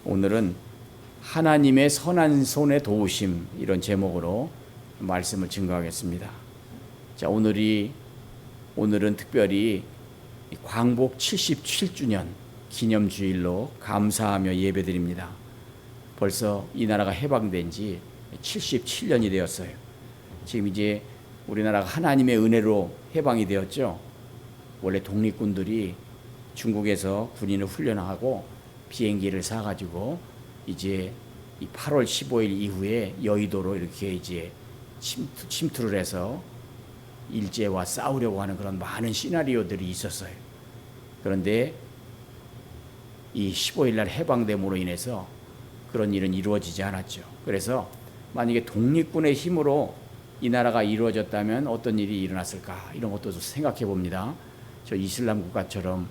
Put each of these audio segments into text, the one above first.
오늘은 하나님의 선한 손의 도우심, 이런 제목으로 말씀을 증거하겠습니다. 자, 오늘은 특별히 광복 77주년 기념주일로 감사하며 예배드립니다. 벌써 이 나라가 해방된 지 77년이 되었어요. 지금 이제 우리나라가 하나님의 은혜로 해방이 되었죠. 원래 독립군들이 중국에서 군인을 훈련하고 비행기를 사가지고 이제 이 8월 15일 이후에 여의도로 이렇게 이제 침투를 해서 일제와 싸우려고 하는 그런 많은 시나리오들이 있었어요. 그런데 이 15일 날 해방됨으로 인해서 그런 일은 이루어지지 않았죠. 그래서 만약에 독립군의 힘으로 이 나라가 이루어졌다면 어떤 일이 일어났을까, 이런 것도 생각해 봅니다. 저 이슬람 국가처럼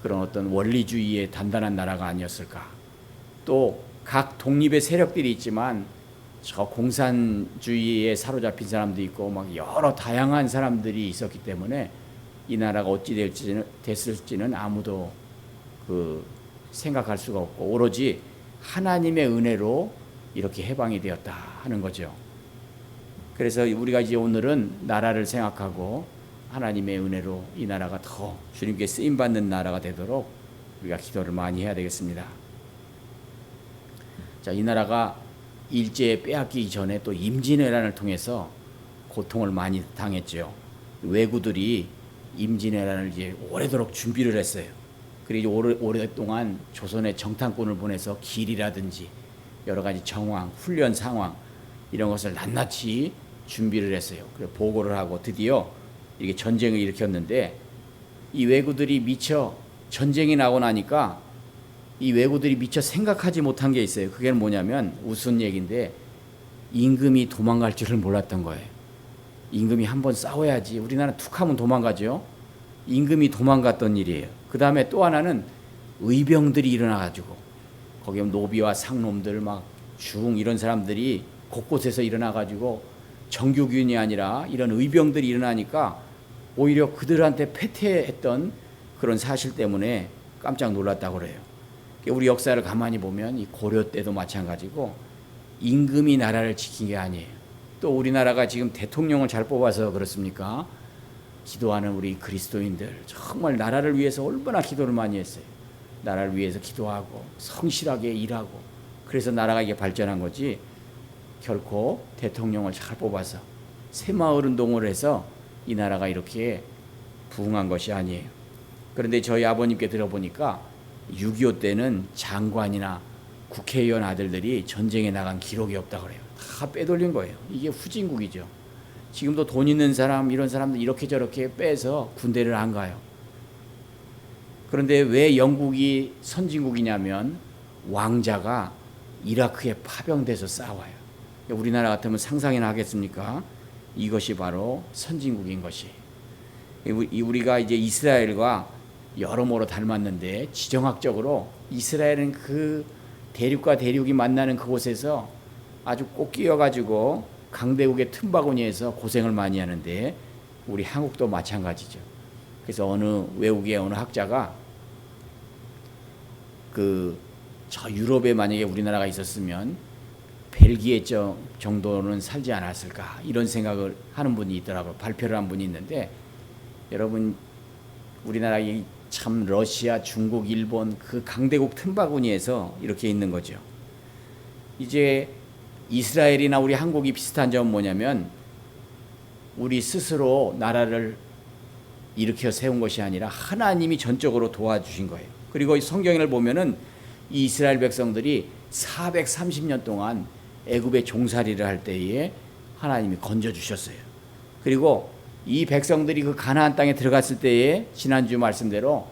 그런 어떤 원리주의의 단단한 나라가 아니었을까. 또 각 독립의 세력들이 있지만 저 공산주의에 사로잡힌 사람도 있고 막 여러 다양한 사람들이 있었기 때문에 이 나라가 어찌 됐을지는 아무도 생각할 수가 없고, 오로지 하나님의 은혜로 이렇게 해방이 되었다 하는 거죠. 그래서 우리가 이제 오늘은 나라를 생각하고 하나님의 은혜로 이 나라가 더 주님께 쓰임받는 나라가 되도록 우리가 기도를 많이 해야 되겠습니다. 자, 이 나라가 일제에 빼앗기기 전에 또 임진왜란을 통해서 고통을 많이 당했죠. 외구들이 임진왜란을 이제 오래도록 준비를 했어요. 그리고 오랫동안 조선에 정탐꾼을 보내서 길이라든지 여러 가지 정황, 훈련 상황 이런 것을 낱낱이 준비를 했어요. 그래서 보고를 하고 드디어 이렇게 전쟁을 일으켰는데, 이 왜구들이 미처 전쟁이 나고 나니까 이 왜구들이 미처 생각하지 못한 게 있어요. 그게 뭐냐면 우스운 얘기인데, 임금이 도망갈 줄을 몰랐던 거예요. 임금이 한번 싸워야지, 우리나라 툭 하면 도망가죠. 임금이 도망갔던 일이에요. 그 다음에 또 하나는 의병들이 일어나가지고, 거기 노비와 상놈들 막 이런 사람들이 곳곳에서 일어나가지고 정규군이 아니라 이런 의병들이 일어나니까 오히려 그들한테 패퇴했던 그런 사실 때문에 깜짝 놀랐다고 그래요. 우리 역사를 가만히 보면 이 고려 때도 마찬가지고 임금이 나라를 지킨 게 아니에요. 또 우리나라가 지금 대통령을 잘 뽑아서 그렇습니까? 기도하는 우리 그리스도인들 정말 나라를 위해서 얼마나 기도를 많이 했어요. 나라를 위해서 기도하고 성실하게 일하고, 그래서 나라가 이게 발전한 거지, 결코 대통령을 잘 뽑아서 새마을 운동을 해서 이 나라가 이렇게 부흥한 것이 아니에요. 그런데 저희 아버님께 들어보니까 6.25 때는 장관이나 국회의원 아들들이 전쟁에 나간 기록이 없다고 그래요. 다 빼돌린 거예요. 이게 후진국이죠. 지금도 돈 있는 사람, 이런 사람들 이렇게 저렇게 빼서 군대를 안 가요. 그런데 왜 영국이 선진국이냐면 왕자가 이라크에 파병돼서 싸워요. 우리나라 같으면 상상이나 하겠습니까? 이것이 바로 선진국인 것이. 우리가 이제 이스라엘과 여러모로 닮았는데, 지정학적으로 이스라엘은 그 대륙과 대륙이 만나는 그곳에서 아주 꼭 끼어가지고 강대국의 틈바구니에서 고생을 많이 하는데, 우리 한국도 마찬가지죠. 그래서 어느 외국의 어느 학자가 저 유럽에 만약에 우리나라가 있었으면 벨기에 정도는 살지 않았을까, 이런 생각을 하는 분이 있더라고요. 발표를 한 분이 있는데, 여러분 우리나라 참 러시아, 중국, 일본 그 강대국 틈바구니에서 이렇게 있는 거죠. 이제 이스라엘이나 우리 한국이 비슷한 점은 뭐냐면, 우리 스스로 나라를 일으켜 세운 것이 아니라 하나님이 전적으로 도와주신 거예요. 그리고 성경을 보면은 이 이스라엘 백성들이 430년 동안 애굽의 종살이를 할 때에 하나님이 건져주셨어요. 그리고 이 백성들이 그 가나안 땅에 들어갔을 때에 지난주 말씀대로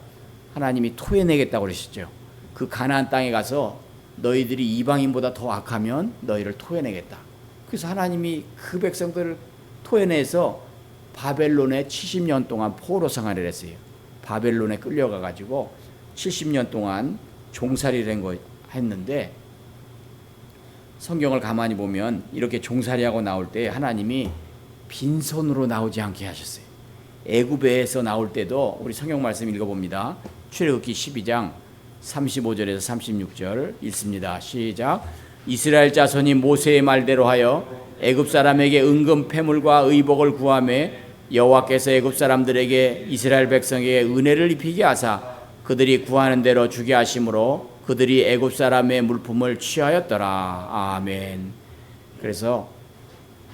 하나님이 토해내겠다고 그러셨죠. 그 가나안 땅에 가서 너희들이 이방인보다 더 악하면 너희를 토해내겠다. 그래서 하나님이 그 백성들을 토해내서 바벨론에 70년 동안 포로 생활을 했어요. 바벨론에 끌려가가지고 70년 동안 종살이를 했는데, 성경을 가만히 보면 이렇게 종살이하고 나올 때 하나님이 빈손으로 나오지 않게 하셨어요. 애굽에서 나올 때도 우리 성경 말씀 읽어봅니다. 출애굽기 12장 35절에서 36절 읽습니다. 시작. 이스라엘 자손이 모세의 말대로 하여 애굽 사람에게 은금 패물과 의복을 구하매 여호와께서 애굽 사람들에게 이스라엘 백성에게 은혜를 입히게 하사 그들이 구하는 대로 주게 하심으로 그들이 애굽 사람의 물품을 취하였더라. 아멘. 그래서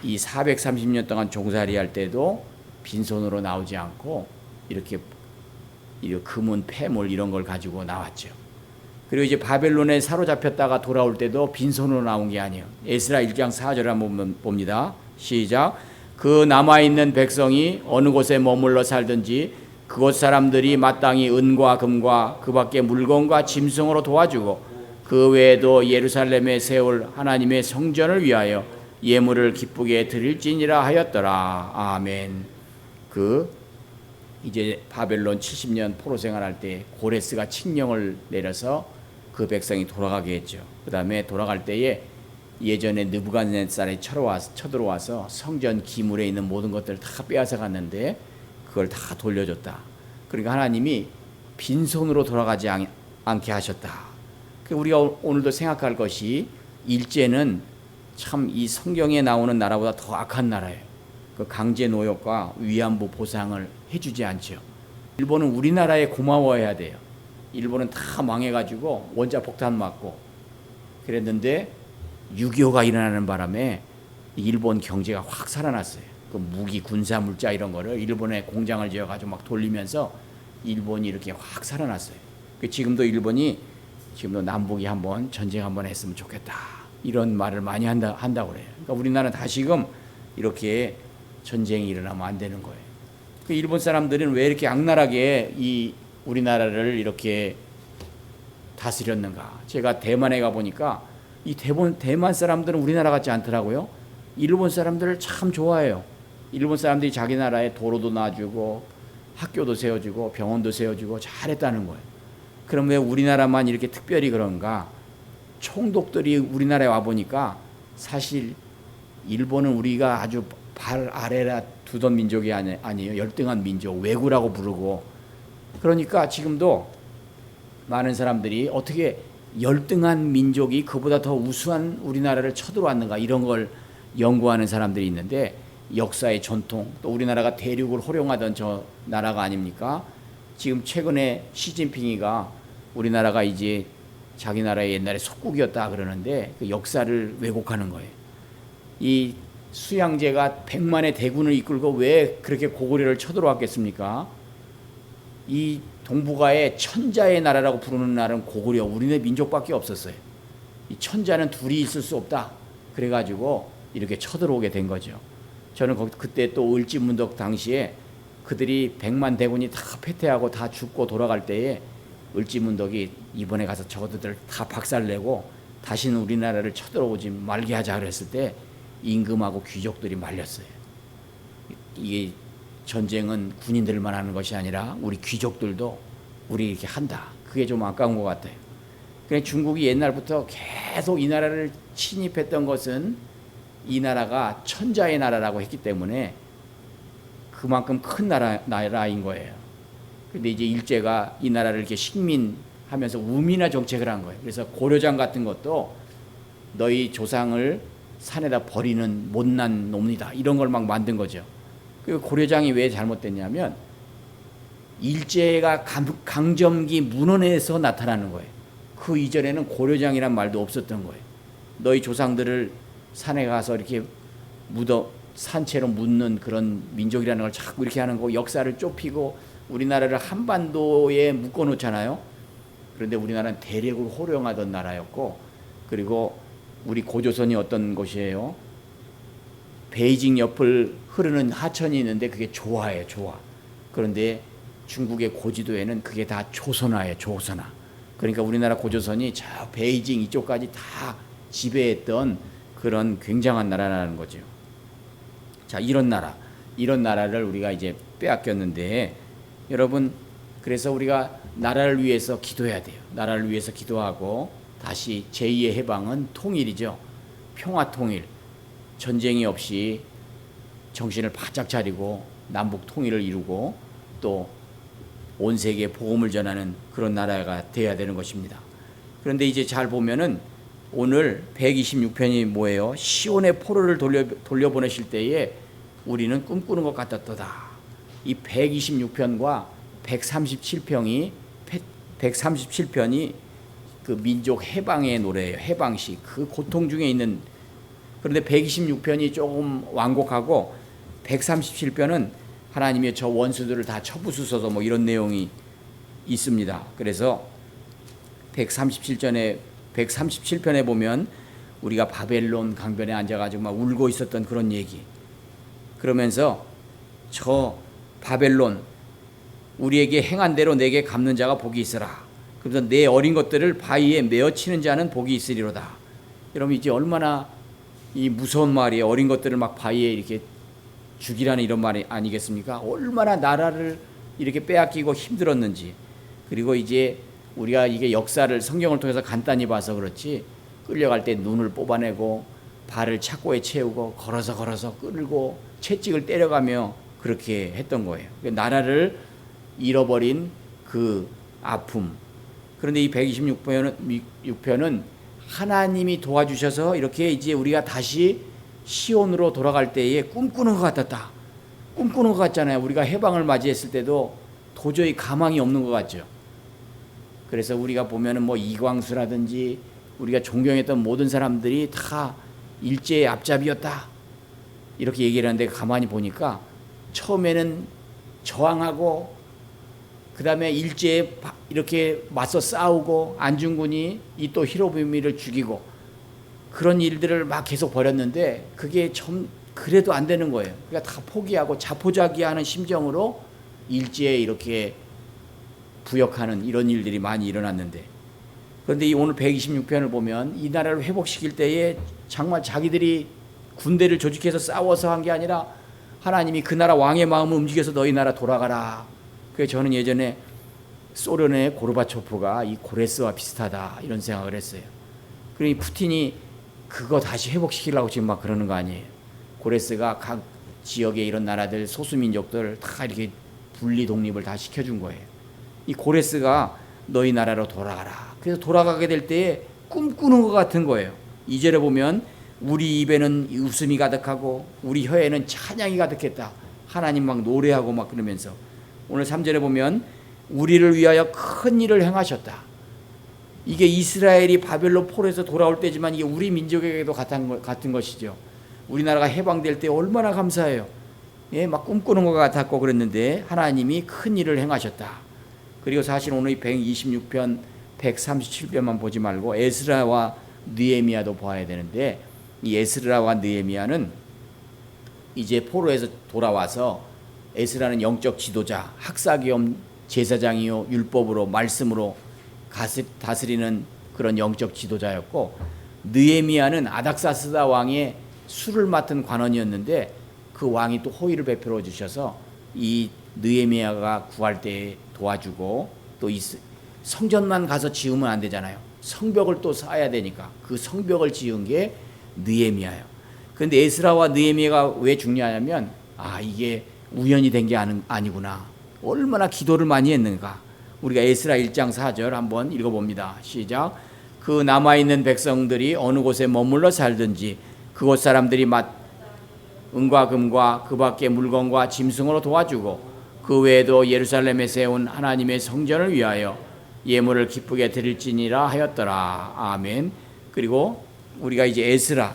이 430년 동안 종살이 할 때도 빈손으로 나오지 않고 이렇게 금은 패물 이런 걸 가지고 나왔죠. 그리고 이제 바벨론에 사로잡혔다가 돌아올 때도 빈손으로 나온 게 아니에요. 에스라 1장 4절을 한번 봅니다. 시작. 그 남아있는 백성이 어느 곳에 머물러 살든지 그곳 사람들이 마땅히 은과 금과 그 밖에 물건과 짐승으로 도와주고 그 외에도 예루살렘에 세울 하나님의 성전을 위하여 예물을 기쁘게 드릴지니라 하였더라. 아멘. 이제 바벨론 70년 포로 생활할 때 고레스가 칙령을 내려서 그 백성이 돌아가게 했죠. 그 다음에 돌아갈 때에 예전에 느부갓네살이 쳐들어와서 성전 기물에 있는 모든 것들을 다 빼앗아 갔는데 그걸 다 돌려줬다. 그러니까 하나님이 빈손으로 돌아가지 않게 하셨다. 우리가 오늘도 생각할 것이 일제는 참 이 성경에 나오는 나라보다 더 악한 나라예요. 그 강제 노역과 위안부 보상을 해주지 않죠. 일본은 우리나라에 고마워해야 돼요. 일본은 다 망해가지고 원자 폭탄 맞고 그랬는데 6.25가 일어나는 바람에 일본 경제가 확 살아났어요. 그 무기, 군사, 물자 이런 거를 일본에 공장을 지어가지고 막 돌리면서 일본이 이렇게 확 살아났어요. 지금도 일본이 지금도 남북이 한번 전쟁 한번 했으면 좋겠다 이런 말을 많이 한다고 그래요. 그러니까 우리나라는 다시금 이렇게 전쟁이 일어나면 안 되는 거예요. 일본 사람들은 왜 이렇게 악랄하게 이 우리나라를 이렇게 다스렸는가? 제가 대만에 가 보니까 이 대만 사람들은 우리나라 같지 않더라고요. 일본 사람들을 참 좋아해요. 일본 사람들이 자기 나라에 도로도 놔주고 학교도 세워주고 병원도 세워주고 잘했다는 거예요. 그럼 왜 우리나라만 이렇게 특별히 그런가? 총독들이 우리나라에 와 보니까 사실 일본은 우리가 아주 발 아래라 두던 민족이 아니에요. 열등한 민족, 왜구라고 부르고. 그러니까 지금도 많은 사람들이 어떻게 열등한 민족이 그보다 더 우수한 우리나라를 쳐들어왔는가 이런 걸 연구하는 사람들이 있는데 역사의 전통, 또 우리나라가 대륙을 호령하던 저 나라가 아닙니까? 지금 최근에 시진핑이가 우리나라가 이제 자기 나라의 옛날에 속국이었다 그러는데 그 역사를 왜곡하는 거예요. 이 수양제가 100만의 대군을 이끌고 왜 그렇게 고구려를 쳐들어왔겠습니까? 이 동북아의 천자의 나라라고 부르는 나라는 고구려, 우리네 민족밖에 없었어요. 이 천자는 둘이 있을 수 없다. 그래가지고 이렇게 쳐들어오게 된 거죠. 저는 그때 또 을지문덕 당시에 그들이 100만 대군이 다 패퇴하고 다 죽고 돌아갈 때에 을지문덕이 이번에 가서 저것들 다 박살내고 다시는 우리나라를 쳐들어오지 말게 하자 그랬을 때 임금하고 귀족들이 말렸어요. 이게 전쟁은 군인들만 하는 것이 아니라 우리 귀족들도 우리 이렇게 한다. 그게 좀 아까운 것 같아요. 그냥 중국이 옛날부터 계속 이 나라를 침입했던 것은 이 나라가 천자의 나라라고 했기 때문에 그만큼 큰 나라인 거예요. 근데 이제 일제가 이 나라를 이렇게 식민하면서 우민화 정책을 한 거예요. 그래서 고려장 같은 것도 너희 조상을 산에다 버리는 못난 놈이다 이런 걸 막 만든 거죠. 그 고려장이 왜 잘못됐냐면 일제가 강점기 문헌에서 나타나는 거예요. 그 이전에는 고려장이란 말도 없었던 거예요. 너희 조상들을 산에 가서 이렇게 산채로 묻는 그런 민족이라는 걸 자꾸 이렇게 하는 거, 역사를 좁히고 우리나라를 한반도에 묶어놓잖아요. 그런데 우리나라는 대륙을 호령하던 나라였고, 그리고 우리 고조선이 어떤 곳이에요? 베이징 옆을 흐르는 하천이 있는데 그게 조화예요, 조화. 그런데 중국의 고지도에는 그게 다 조선화예요, 조선화. 그러니까 우리나라 고조선이 저 베이징 이쪽까지 다 지배했던 그런 굉장한 나라라는 거죠. 자, 이런 나라를 우리가 이제 빼앗겼는데, 여러분, 그래서 우리가 나라를 위해서 기도해야 돼요. 나라를 위해서 기도하고 다시 제2의 해방은 통일이죠. 평화 통일. 전쟁이 없이 정신을 바짝 차리고 남북 통일을 이루고 또 온 세계에 복음을 전하는 그런 나라가 돼야 되는 것입니다. 그런데 이제 잘 보면은 오늘 126편이 뭐예요? 시온의 포로를 돌려보내실 때에 우리는 꿈꾸는 것 같았도다. 이 126편과 137편이 그 민족 해방의 노래예요. 해방시. 그 고통 중에 있는. 그런데 126편이 조금 완곡하고 137편은 하나님의 저 원수들을 다 쳐부수셔서 뭐 이런 내용이 있습니다. 그래서 137편에 보면 우리가 바벨론 강변에 앉아가지고 막 울고 있었던 그런 얘기. 그러면서 저 바벨론 우리에게 행한 대로 내게 갚는 자가 복이 있으라. 그래서 내 어린 것들을 바위에 메어 치는 자는 복이 있으리로다. 여러분 이제 얼마나 이 무서운 말이에요. 어린 것들을 막 바위에 이렇게 죽이라는 이런 말이 아니겠습니까? 얼마나 나라를 이렇게 빼앗기고 힘들었는지. 그리고 이제 우리가 이게 역사를 성경을 통해서 간단히 봐서 그렇지 끌려갈 때 눈을 뽑아내고 발을 착고에 채우고 걸어서 끌고 채찍을 때려가며 그렇게 했던 거예요. 나라를 잃어버린 그 아픔. 그런데 이 126편은 하나님이 도와주셔서 이렇게 이제 우리가 다시 시온으로 돌아갈 때에 꿈꾸는 것 같았다. 꿈꾸는 것 같잖아요. 우리가 해방을 맞이했을 때도 도저히 가망이 없는 것 같죠. 그래서 우리가 보면은 뭐 이광수라든지 우리가 존경했던 모든 사람들이 다 일제의 앞잡이였다. 이렇게 얘기를 하는데 가만히 보니까 처음에는 저항하고 그 다음에 일제에 이렇게 맞서 싸우고 안중근이 이 또 히로부미를 죽이고 그런 일들을 막 계속 벌였는데 그게 좀 그래도 안 되는 거예요. 그러니까 다 포기하고 자포자기하는 심정으로 일제에 이렇게 부역하는 이런 일들이 많이 일어났는데 그런데 이 오늘 126편을 보면 이 나라를 회복시킬 때에 정말 자기들이 군대를 조직해서 싸워서 한 게 아니라 하나님이 그 나라 왕의 마음을 움직여서 너희 나라 돌아가라. 그래서 저는 예전에 소련의 고르바초프가 이 고레스와 비슷하다 이런 생각을 했어요. 그러니 푸틴이 그거 다시 회복시키려고 지금 막 그러는 거 아니에요. 고레스가 각 지역의 이런 나라들 소수민족들 다 이렇게 분리 독립을 다 시켜준 거예요. 이 고레스가 너희 나라로 돌아가라. 그래서 돌아가게 될 때에 꿈꾸는 것 같은 거예요. 2절에 보면 우리 입에는 웃음이 가득하고 우리 혀에는 찬양이 가득했다. 하나님 막 노래하고 막 그러면서 오늘 3절에 보면 우리를 위하여 큰 일을 행하셨다. 이게 이스라엘이 바벨론 포로에서 돌아올 때지만 이게 우리 민족에게도 같은 것이죠. 우리나라가 해방될 때 얼마나 감사해요. 예, 막 꿈꾸는 것 같았고 그랬는데 하나님이 큰 일을 행하셨다. 그리고 사실 오늘 이 126편, 137편만 보지 말고 에스라와 느헤미야도 봐야 되는데 이 에스라와 느헤미야는 이제 포로에서 돌아와서 에스라는 영적 지도자, 학사겸 제사장이요 율법으로 말씀으로 다스리는 그런 영적 지도자였고 느헤미야는 아닥사스다 왕의 술을 맡은 관원이었는데 그 왕이 또 호의를 베풀어 주셔서 이 느헤미야가 구할 때 도와주고 또 이 성전만 가서 지으면 안 되잖아요. 성벽을 또 쌓아야 되니까 그 성벽을 지은 게 느헤미야예요. 그런데 에스라와 느헤미야가 왜 중요하냐면 이게 우연히 된 게 아니구나. 얼마나 기도를 많이 했는가. 우리가 에스라 1장 4절 한번 읽어봅니다. 시작. 그 남아있는 백성들이 어느 곳에 머물러 살든지 그곳 사람들이 은과 금과 그 밖의 물건과 짐승으로 도와주고 그 외에도 예루살렘에 세운 하나님의 성전을 위하여 예물을 기쁘게 드릴지니라 하였더라. 아멘. 그리고 우리가 이제 에스라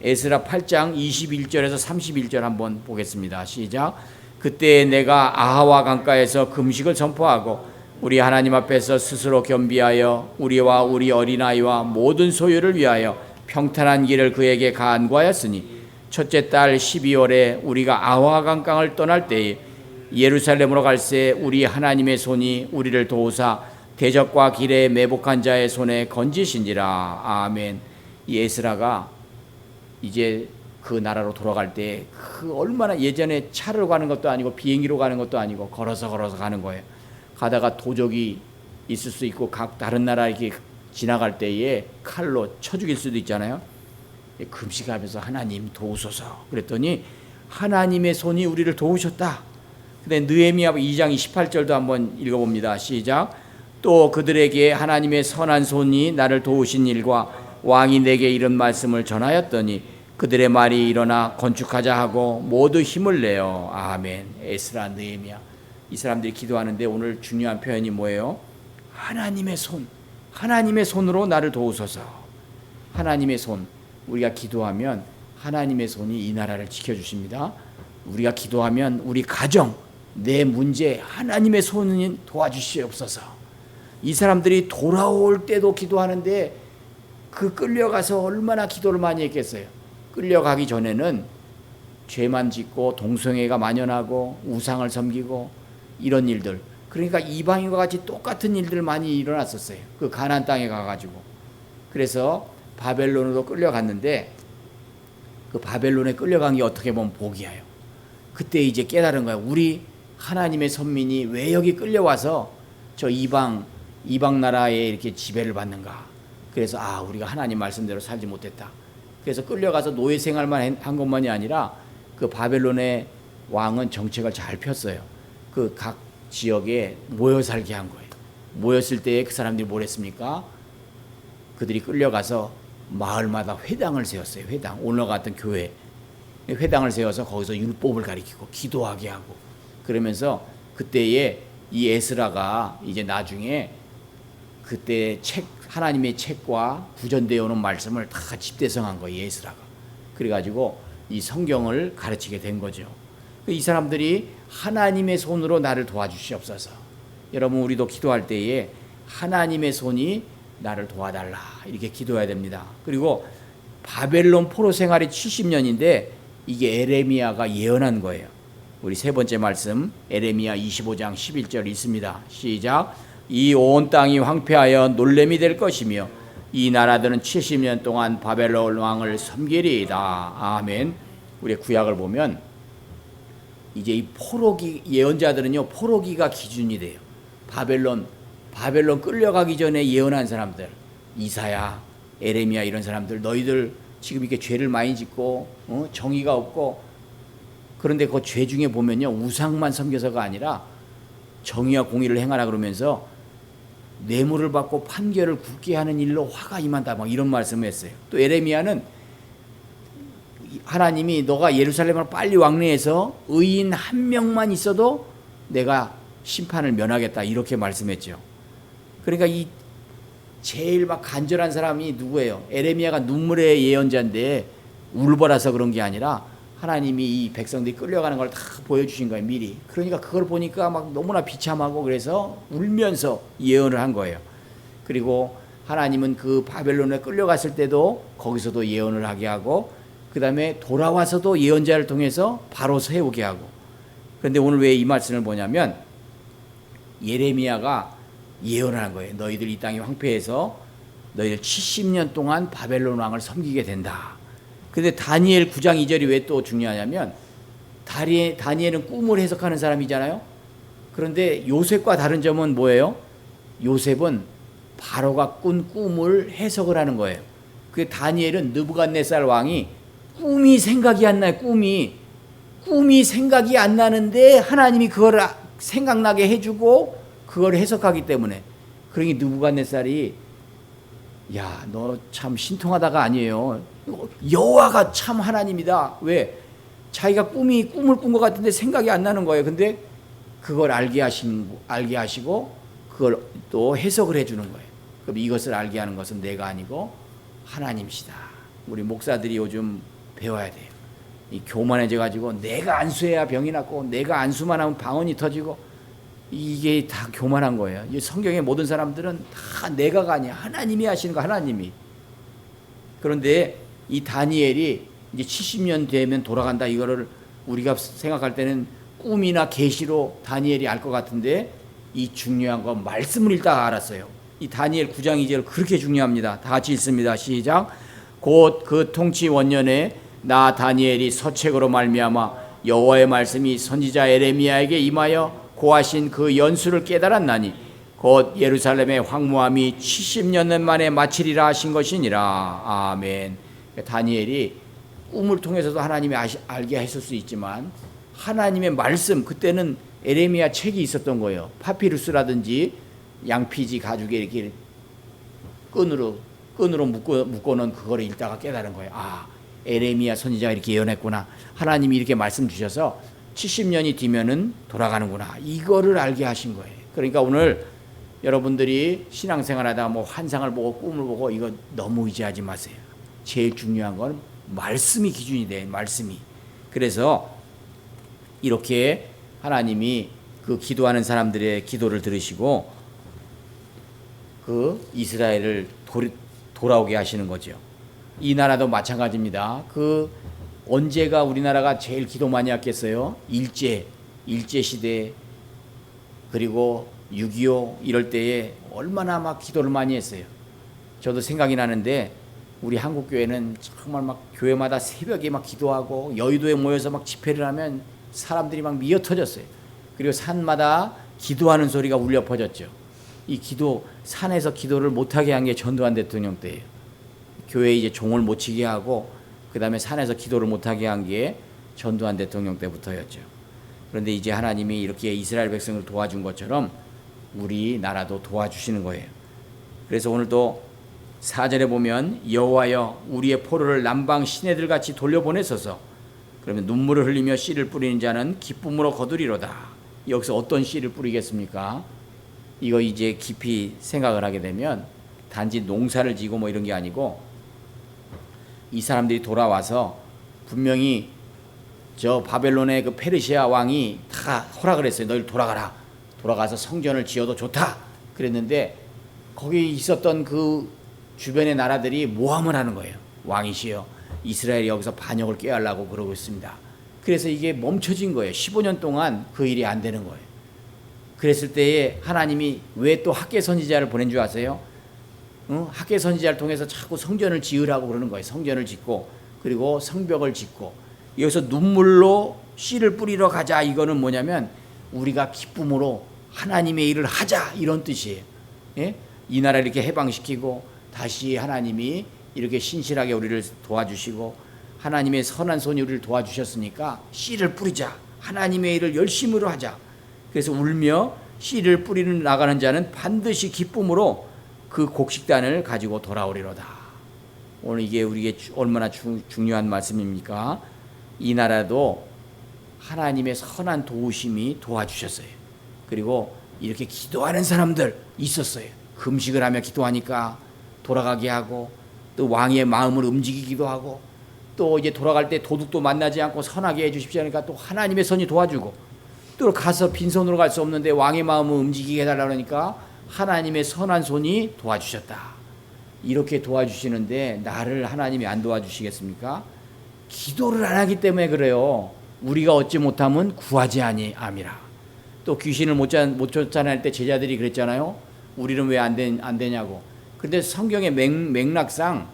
8장 21절에서 31절 한번 보겠습니다. 시작. 그때 내가 아하와 강가에서 금식을 선포하고 우리 하나님 앞에서 스스로 겸비하여 우리와 우리 어린아이와 모든 소유를 위하여 평탄한 길을 그에게 간구하였으니 첫째 달 12월에 우리가 아하 강강을 떠날 때에 예루살렘으로 갈새 우리 하나님의 손이 우리를 도우사 대적과 길에 매복한 자의 손에 건지신지라. 아멘. 이 에스라가 이제 그 나라로 돌아갈 때 그 얼마나 예전에 차로 가는 것도 아니고 비행기로 가는 것도 아니고 걸어서 가는 거예요. 가다가 도적이 있을 수 있고 각 다른 나라 이렇게 지나갈 때에 칼로 쳐 죽일 수도 있잖아요. 금식하면서 하나님 도우소서 그랬더니 하나님의 손이 우리를 도우셨다. 근데 느헤미야 2장 28절도 한번 읽어봅니다. 시작. 또 그들에게 하나님의 선한 손이 나를 도우신 일과 왕이 내게 이런 말씀을 전하였더니 그들의 말이 일어나 건축하자 하고 모두 힘을 내어. 아멘. 에스라, 느헤미야, 이 사람들이 기도하는데 오늘 중요한 표현이 뭐예요? 하나님의 손, 하나님의 손으로 나를 도우소서. 하나님의 손. 우리가 기도하면 하나님의 손이 이 나라를 지켜주십니다. 우리가 기도하면 우리 가정, 내 문제 하나님의 손이 도와주시옵소서. 이 사람들이 돌아올 때도 기도하는데 그 끌려가서 얼마나 기도를 많이 했겠어요. 끌려가기 전에는 죄만 짓고 동성애가 만연하고 우상을 섬기고 이런 일들, 그러니까 이방인과 같이 똑같은 일들 많이 일어났었어요. 그 가나안 땅에 가가지고. 그래서 바벨론으로 끌려갔는데 그 바벨론에 끌려간 게 어떻게 보면 복이에요. 그때 이제 깨달은 거예요. 우리 하나님의 선민이 왜 여기 끌려와서 저 이방 나라에 이렇게 지배를 받는가. 그래서 우리가 하나님 말씀대로 살지 못했다. 그래서 끌려가서 노예 생활만 한 것만이 아니라 그 바벨론의 왕은 정책을 잘 폈어요. 그 각 지역에 모여 살게 한 거예요. 모였을 때 그 사람들이 뭘 했습니까? 그들이 끌려가서 마을마다 회당을 세웠어요. 회당, 오늘 같은 교회 회당을 세워서 거기서 율법을 가리키고 기도하게 하고, 그러면서 그때에 이 에스라가 이제 나중에 그때 하나님의 책과 구전되어 오는 말씀을 다 집대성한 거예요, 에스라가. 그래가지고 이 성경을 가르치게 된 거죠. 이 사람들이 하나님의 손으로 나를 도와주시옵소서. 여러분, 우리도 기도할 때에 하나님의 손이 나를 도와달라 이렇게 기도해야 됩니다. 그리고 바벨론 포로 생활이 70년인데 이게 에레미야가 예언한 거예요. 우리 세 번째 말씀 에레미야 25장 11절 있습니다. 시작. 이 온 땅이 황폐하여 놀램이 될 것이며 이 나라들은 70년 동안 바벨론 왕을 섬기리이다. 아멘. 우리 구약을 보면 이제 이 포로기 예언자들은요, 포로기가 기준이 돼요. 바벨론 끌려가기 전에 예언한 사람들, 이사야, 에레미야 이런 사람들, 너희들 지금 이렇게 죄를 많이 짓고 정의가 없고, 그런데 그 죄 중에 보면요, 우상만 섬겨서가 아니라 정의와 공의를 행하라 그러면서 뇌물을 받고 판결을 굳게 하는 일로 화가 임한다, 막 이런 말씀을 했어요. 또 에레미야는 하나님이 너가 예루살렘을 빨리 왕래해서 의인 한 명만 있어도 내가 심판을 면하겠다 이렇게 말씀했죠. 그러니까 이 제일 막 간절한 사람이 누구예요? 에레미야가 눈물의 예언자인데 울버라서 그런 게 아니라 하나님이 이 백성들이 끌려가는 걸 다 보여주신 거예요, 미리. 그러니까 그걸 보니까 막 너무나 비참하고 그래서 울면서 예언을 한 거예요. 그리고 하나님은 그 바벨론에 끌려갔을 때도 거기서도 예언을 하게 하고, 그 다음에 돌아와서도 예언자를 통해서 바로 세우게 하고. 그런데 오늘 왜 이 말씀을 보냐면 예레미야가 예언을 한 거예요. 너희들 이 땅이 황폐해서 너희들 70년 동안 바벨론 왕을 섬기게 된다. 근데 다니엘 9장 2절이 왜 또 중요하냐면 다니엘은 꿈을 해석하는 사람이잖아요. 그런데 요셉과 다른 점은 뭐예요? 요셉은 바로가 꾼 꿈을 해석을 하는 거예요. 그 다니엘은 느부갓네살 왕이 꿈이 생각이 안 나요. 꿈이 생각이 안 나는데 하나님이 그걸 생각나게 해주고 그걸 해석하기 때문에. 그러니 느부갓네살이 야, 너 참 신통하다가 아니에요. 여호와가 참 하나님이다. 왜? 자기가 꿈을 꾼 것 같은데 생각이 안 나는 거예요. 근데 그걸 알게 하시고 그걸 또 해석을 해주는 거예요. 그럼 이것을 알게 하는 것은 내가 아니고 하나님이시다. 우리 목사들이 요즘 배워야 돼요. 이 교만해져 가지고 내가 안수해야 병이 낫고 내가 안수만 하면 방언이 터지고, 이게 다 교만한 거예요. 이 성경의 모든 사람들은 다 내가가 아니야. 하나님이 하시는 거, 하나님이. 그런데 이 다니엘이 이제 70년 되면 돌아간다, 이거를 우리가 생각할 때는 꿈이나 계시로 다니엘이 알 것 같은데, 이 중요한 건 말씀을 읽다가 알았어요. 이 다니엘 9장 2절 그렇게 중요합니다. 다 같이 읽습니다. 시작. 곧 그 통치 원년에 나 다니엘이 서책으로 말미암아 여호와의 말씀이 선지자 에레미야에게 임하여 고하신 그 연수를 깨달았나니 곧 예루살렘의 황무함이 70년 만에 마치리라 하신 것이니라. 아멘. 다니엘이 꿈을 통해서도 하나님이 알게 했을 수 있지만 하나님의 말씀, 그때는 에레미야 책이 있었던 거예요. 파피루스라든지 양피지 가죽에 이렇게 끈으로 묶어놓은 그거를 읽다가 깨달은 거예요. 아, 에레미야 선지자가 이렇게 예언했구나. 하나님이 이렇게 말씀 주셔서 70년이 뒤면은 돌아가는구나. 이거를 알게 하신 거예요. 그러니까 오늘 여러분들이 신앙생활하다 뭐 환상을 보고 꿈을 보고 이거 너무 의지하지 마세요. 제일 중요한 건 말씀이 기준이 돼. 말씀이. 그래서 이렇게 하나님이 그 기도하는 사람들의 기도를 들으시고 그 이스라엘을 돌아오게 하시는 거죠. 이 나라도 마찬가지입니다. 그 언제가 우리나라가 제일 기도 많이 했겠어요? 일제 시대 그리고 6.25 이럴 때에 얼마나 막 기도를 많이 했어요. 저도 생각이 나는데 우리 한국교회는 정말 막 교회마다 새벽에 막 기도하고 여의도에 모여서 막 집회를 하면 사람들이 막 미어 터졌어요. 그리고 산마다 기도하는 소리가 울려 퍼졌죠. 이 기도, 산에서 기도를 못하게 한 게 전두환 대통령 때예요. 교회에 이제 종을 못 치게 하고 그 다음에 산에서 기도를 못하게 한 게 전두환 대통령 때부터였죠. 그런데 이제 하나님이 이렇게 이스라엘 백성을 도와준 것처럼 우리나라도 도와주시는 거예요. 그래서 오늘도 4절에 보면 여호와여 우리의 포로를 남방 시내들 같이 돌려보내소서. 그러면 눈물을 흘리며 씨를 뿌리는 자는 기쁨으로 거두리로다. 여기서 어떤 씨를 뿌리겠습니까? 이거 이제 깊이 생각을 하게 되면 단지 농사를 지고 뭐 이런 게 아니고 이 사람들이 돌아와서 분명히 저 바벨론의 그 페르시아 왕이 다 허락을 했어요. 너희 돌아가라. 돌아가서 성전을 지어도 좋다. 그랬는데 거기 있었던 그 주변의 나라들이 모함을 하는 거예요. 왕이시여 이스라엘이 여기서 반역을 꾀하려고 그러고 있습니다. 그래서 이게 멈춰진 거예요. 15년 동안 그 일이 안 되는 거예요. 그랬을 때에 하나님이 왜 또 학개 선지자를 보낸 줄 아세요? 학개 선지자를 통해서 자꾸 성전을 지으라고 그러는 거예요. 성전을 짓고 그리고 성벽을 짓고 여기서 눈물로 씨를 뿌리러 가자. 이거는 뭐냐면 우리가 기쁨으로 하나님의 일을 하자 이런 뜻이에요. 예? 이 나라를 이렇게 해방시키고 다시 하나님이 이렇게 신실하게 우리를 도와주시고 하나님의 선한 손이 우리를 도와주셨으니까 씨를 뿌리자. 하나님의 일을 열심으로 하자. 그래서 울며 씨를 뿌리는 나가는 자는 반드시 기쁨으로 그 곡식단을 가지고 돌아오리로다. 오늘 이게 우리에게 얼마나 중요한 말씀입니까? 이 나라도 하나님의 선한 도우심이 도와주셨어요. 그리고 이렇게 기도하는 사람들 있었어요. 금식을 하며 기도하니까 돌아가게 하고 또 왕의 마음을 움직이기도 하고 또 이제 돌아갈 때 도둑도 만나지 않고 선하게 해주십시오 하니까 또 하나님의 선이 도와주고 또 가서 빈손으로 갈 수 없는데 왕의 마음을 움직이게 해달라고 하니까 하나님의 선한 손이 도와주셨다. 이렇게 도와주시는데 나를 하나님이 안 도와주시겠습니까? 기도를 안 하기 때문에 그래요. 우리가 얻지 못하면 구하지 아니함이라. 또 귀신을 못 쫓아낼 때 제자들이 그랬잖아요. 우리는 왜 안 되냐고. 근데 성경의 맥락상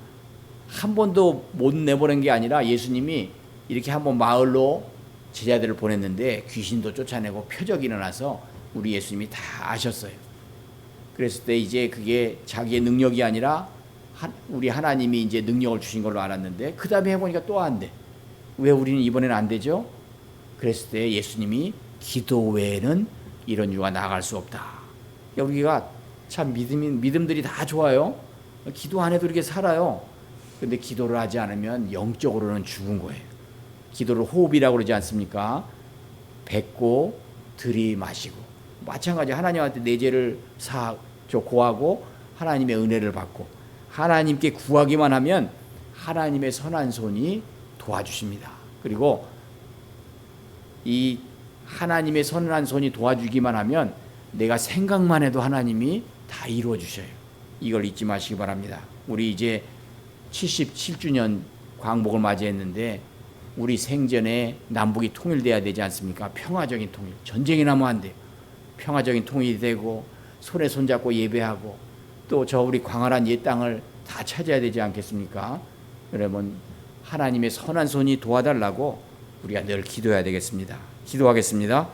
한 번도 못 내보낸 게 아니라 예수님이 이렇게 한번 마을로 제자들을 보냈는데 귀신도 쫓아내고 표적이 일어나서 우리 예수님이 다 아셨어요. 그랬을 때 이제 그게 자기의 능력이 아니라 우리 하나님이 이제 능력을 주신 걸로 알았는데 그 다음에 해보니까 또 안 돼. 왜 우리는 이번에는 안 되죠? 그랬을 때 예수님이 기도 외에는 이런 유가 나아갈 수 없다. 우리가 참 믿음들이 다 좋아요. 기도 안 해도 이렇게 살아요. 근데 기도를 하지 않으면 영적으로는 죽은 거예요. 기도를 호흡이라고 그러지 않습니까? 뱉고 들이마시고 마찬가지 하나님한테 내 죄를 고하고 하나님의 은혜를 받고 하나님께 구하기만 하면 하나님의 선한 손이 도와주십니다. 그리고 이 하나님의 선한 손이 도와주기만 하면 내가 생각만 해도 하나님이 다 이루어 주셔요. 이걸 잊지 마시기 바랍니다. 우리 이제 77주년 광복을 맞이했는데 우리 생전에 남북이 통일돼야 되지 않습니까? 평화적인 통일. 전쟁이 나면 안 돼요. 평화적인 통일이 되고 손에 손잡고 예배하고 또 저 우리 광활한 옛 땅을 다 찾아야 되지 않겠습니까? 여러분 하나님의 선한 손이 도와달라고 우리가 늘 기도해야 되겠습니다. 기도하겠습니다.